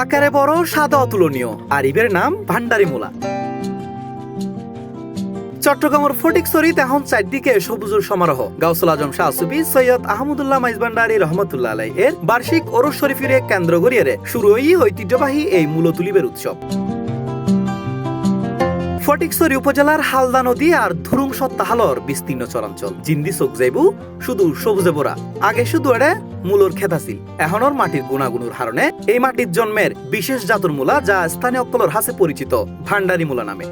আকারে বড়, স্বাদে অতুলনীয়, আর ইবের নাম ভান্ডারি মূলা। চট্টগ্রামের ফটিকছড়িতে এখন চারদিকে সবুজের সমারোহ। গাউসুল আজম শাহ সুফি সৈয়দ আহমদুল্লাহ মাইজভান্ডারী রহমতুল্লাহ আলাই এর বার্ষিক ওরস শরীফের কেন্দ্র করিয়ে শুরু হই ঐতিহ্যবাহী এই মূল তুলিবের উৎসব। ফটিকছড়ি উপজেলার হালদা নদী আর ধুরুং সত্তাহালর বিস্তীর্ণ চরাঞ্চল জিন্দি চোখ যাইবু শুধু সবুজে ভরা। আগে শুধু এটা মূলর খেত আছিল, এখনর মাটির গুণাগুণের হারণে এই মাটির জন্মের বিশেষ জাতুর মূলা, যা স্থানীয় অক্কলর হাসে পরিচিত ভান্ডারি মূলা নামে।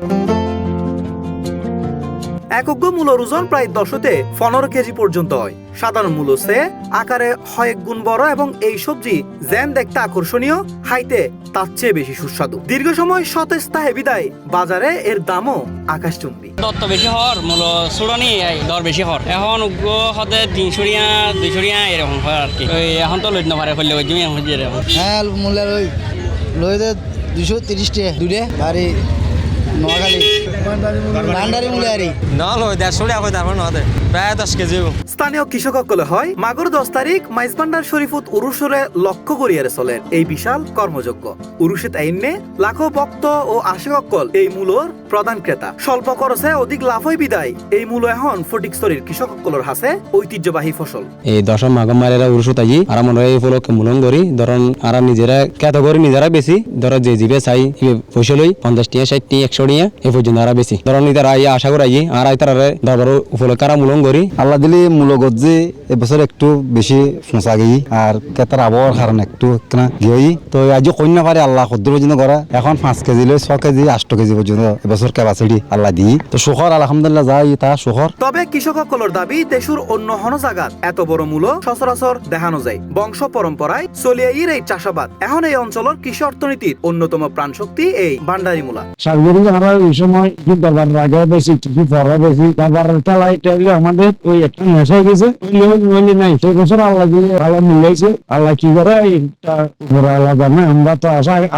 একজ্ঞ মূলর ওজন প্রায় 10-15 কেজি পর্যন্ত হয়। সাধারণ মূল সে আকারে কয়েক গুণ বড় এবং এই সবজি যেন দেখতে আকর্ষণীয়, খাইতে তার চেয়ে বেশি সুস্বাদু। দীর্ঘ সময় সতেজ থাকে বিদায় বাজারে এর দামও আকাশচুম্বী। দর তো বেশি হর মূল চুড়নি দর বেশি হর। এখন উগ্র হতে 300 এরকম হয় আর কি। এখন তো লইতে পারে হইলে ওই জমি এরকম। হ্যাঁ মূল্যের ওই লইতে 230 টাকা দূরে বাড়ি নোয়াখালী ভান্ডারি মূল্য আরি না লই 150 টাকা হয় তারপর নদে প্রায় 10 কেজি। স্থানীয় কৃষক সকলে হয় মাগুর 10 তারিখ মাইজভান্ডার শরীফুত উরুসরে লক্ষ্য করিয়ারে চলেন এই বিশাল কর্মযজ্ঞ। উরুসেত আইনে লাখো ভক্ত ও আশিক অক্কল এই মূলর প্রধান ক্রেতা। স্বল্প খরচে অধিক লাভ হয় বিদায় এই মূল এখন ফটিকছড়ির কৃষক অক্কলর হাসে ঐতিহ্যবাহী ফসল। এই দশম মাগম মারেরা উরুসত আই আর মনে হয় এই ফলকে মূলন করি ধরন আর নিজেরা ক্যাটাগরি নিজেরা বেশি ধর যে জিবে চাই পয়সা লই 50 টাকা 60 টাকা 100 টাকা এই পর্যন্ত আর বেশি ধরন ইতারা আশা করি আর তারা দরবার উপলক্ষে আর মূলন করি। আল্লাহ দিলে মূলগত যে এবছর একটু বেশি ফোঁসা গেই আর কেতার আবহাওয়ার কারণে একটু কেনা গিয়ে তো আজ কন্যা পারে আল্লাহ সদ্য পর্যন্ত করা এখন 5 কেজি লই 6 কেজি 8 কেজি পর্যন্ত এবছর ক্যাপাসিটি আল্লাহ দিই তো সুখর আলহামদুলিল্লাহ যাই তা সুখর। তবে কৃষক সকলের দাবি দেশুর অন্য হন জায়গাত এত বড় মূল সচরাচর দেখানো যায়। বংশ পরম্পরায় চলিয়ে এই চাষাবাদ এখন এই অঞ্চলের কৃষি অর্থনীতির অন্যতম প্রাণশক্তি এই ভান্ডারি মূলা। সার্বজনীন আমরা ওই সময় দরবার আগে বেশি কিছু পরে বেশি দরবার চালাই আমাদের ওই একটা নেশা গেছে নাই। সেই বছর আল্লাহ দিয়ে ভালো মিলাইছে। আল্লাহ কি করে এটা উপরে আল্লাহ জানে। আমরা তো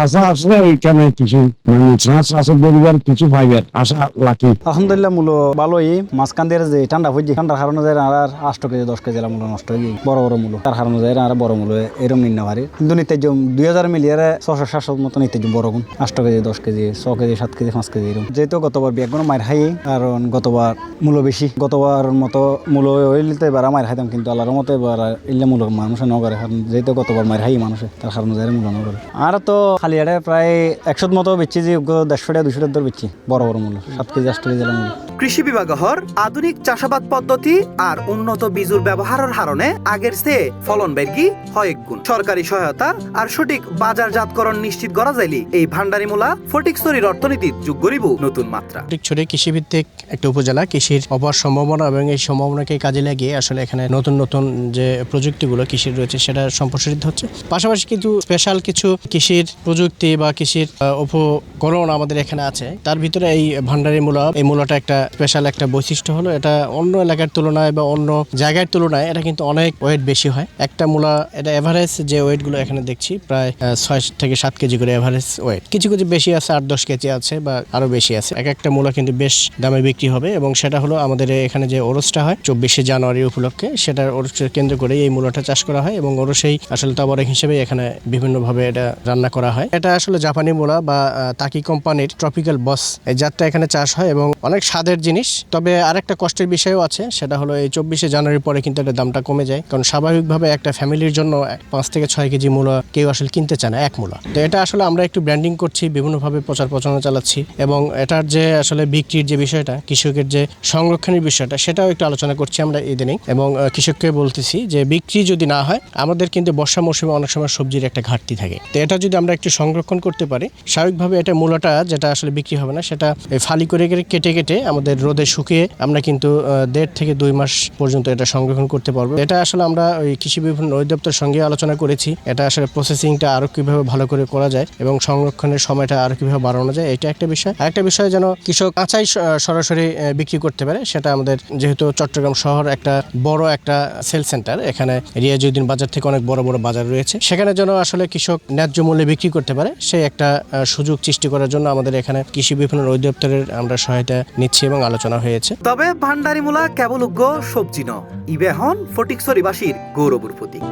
আশা আসলে ওইখানে কিছু মানে চাষের পরিবার কিছু পাইবার আশা লাকি। আলহামদুলিল্লাহ মূল্য ভালোই মাঝখান দিয়ে যে ঠান্ডা হয়ে যায় ঠান্ডার কারণে যায় আর 8 কেজি 10 কেজি মূল্য নষ্ট হয়ে যায়। বড় বড় মূল্য তার কারণে যায় আর বড় মূল্য এরকম নিন না পারে কিন্তু নিতে 2000 মিলিয়ে 600-700 মতো নিতে বড় গুণ 8 KG 10 KG 6 KG 7 KG 5 KG এরকম। যেহেতু গতবার বেগুন মার খাই কারণ গতবার মূল্য বেশি, গতবার মতো মূল্য হইলে এবার মার খাইতাম কিন্তু আল্লাহর মতো এবার ইল্লে মূল্য মানুষে নগরে কারণ যেহেতু গতবার মার খাই মানুষে তার কারণে যায় মূল্য নগরে। আর তো খালি এটা প্রায় 100 মতো বেচছি যে 150 টাকা 200 টাকা বেচছি বড় বড় মূল্য 7 কেজি 8 কেজি মূল্য। কৃষি বিভাগ হর আধুনিক চাষাবাদ পদ্ধতি আর উন্নত বীজুর ব্যবহারের কারণে আগের চেয়ে ফলন বেড়গি কয়েক গুণ। সরকারি সহায়তা আর সঠিক বাজারজাতকরণ নিশ্চিত করা যাইলে এই ভান্ডারি মূলা ফটিকছড়ির অর্থনীতির যোগ গরিব নতুন মাত্রা। ফটিকছড়ি কৃষিভিত্তিক একটা উপজেলা, কৃষির অপার সম্ভাবনা এবং এই সম্ভাবনাকে কাজে লাগিয়ে আসলে এখানে নতুন নতুন যে প্রযুক্তিগুলো কৃষির রয়েছে সেটা সম্প্রসারিত হচ্ছে। পাশাপাশি কিন্তু স্পেশাল কিছু কৃষির প্রযুক্তি বা কৃষির উপকরণ আমাদের এখানে আছে। তার ভিতরে এই ভান্ডারি মূলা, এই মূলাটা একটা স্পেশাল একটা বৈশিষ্ট্য হলো এটা অন্য এলাকার তুলনায় বা অন্য জায়গার তুলনায় এটা কিন্তু অনেক ওয়েট বেশি হয়। একটা মূলা এটা এভারেজ যে ওয়েটগুলো এখানে দেখছি প্রায় 6 থেকে 7 কেজি করে এভারেজ ওয়েট। কিছু কিছু বেশি আছে 8-10 কেজি আছে বা আরো বেশি আছে। এক একটা মূলা কিন্তু বেশ দামে বিক্রি হবে এবং সেটা হলো আমাদের এখানে যে ওরসটা হয় 24শে জানুয়ারি উপলক্ষে সেটার ওরসকে কেন্দ্র করে এই মূলাটা চাষ করা হয় এবং ওরসেই আসলে তাবারক হিসেবে এখানে বিভিন্নভাবে এটা রান্না করা হয়। এটা আসলে জাপানি মূলা বা তাকি কোম্পানির ট্রপিক্যাল বস এই জাতটা এখানে চাষ হয় এবং অনেক স্বাদের জিনিস। তবে আরেকটা কষ্টের বিষয়ও আছে, সেটা হলো এই 24শে জানুয়ারির পরে কিন্তু এটা দামটা কমে যায় কারণ স্বাভাবিকভাবে একটা ফ্যামিলির জন্য 5 থেকে 6 কেজি মূলা কেউ আসলে কিনতে চায় না এক মূলা। তো এটা আসলে আমরা একটু ব্র্যান্ডিং করছি, বিভিন্নভাবে প্রচার প্রচারণা চালাচ্ছি এবং এটার যে আসলে বিক্রির যে বিষয়টা, কৃষকের যে সংরক্ষণের বিষয়টা সেটাও একটু আলোচনা করছি আমরা ইদানিং এবং কৃষককে বলতেছি যে বিক্রি যদি না হয় আমাদের কিন্তু বর্ষা মৌসুমে অনেক সময় সবজির একটা ঘাটতি থাকে। তো এটা যদি আমরা একটু সংরক্ষণ করতে পারি স্বাভাবিকভাবে এটা মূলাটা যেটা আসলে বিক্রি হবে না সেটা ফালি করে কেটে কেটে আমাদের রোদে শুকিয়ে আমরা কিন্তু 1.5 থেকে 2 মাস পর্যন্ত এটা সংরক্ষণ করতে পারবো। এটা আসলে আমরা ওই কৃষি বিভিন্ন অধিদপ্তরের সঙ্গে আলোচনা করেছি এটা আসলে প্রসেসিংটা আরো কিভাবে ভালো করে করা যায় এবং সংরক্ষণের সময়টা আরো কিভাবে বাড়ানো যায় এটা একটা বিষয়। আরেকটা বিষয় যেন কৃষক কাঁচাই সরাসরি বিক্রি করতে পারে সেটা আমাদের যেহেতু চট্টগ্রাম শহর একটা বড় একটা সেল সেন্টার, এখানে রিয়াজউদ্দিন বাজার থেকে অনেক বড় বড় বাজার রয়েছে, সেখানে যেন আসলে কৃষক ন্যায্য মূল্যে বিক্রি করতে পারে সেই একটা সুযোগ সৃষ্টি করার জন্য আমাদের এখানে কৃষি বিভিন্ন অধিদপ্তরের আমরা সহায়তা নিচ্ছি এবং আলোচনা হয়েছে। তবে ভান্ডারি মূলা কেবল উগ্র সবজি ন, ইবে হন ফটিকছড়িবাসীর গৌরবের প্রতীক।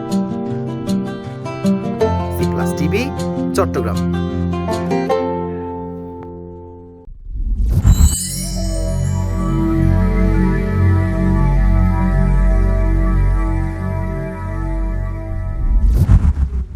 টিভি, চট্টগ্রাম।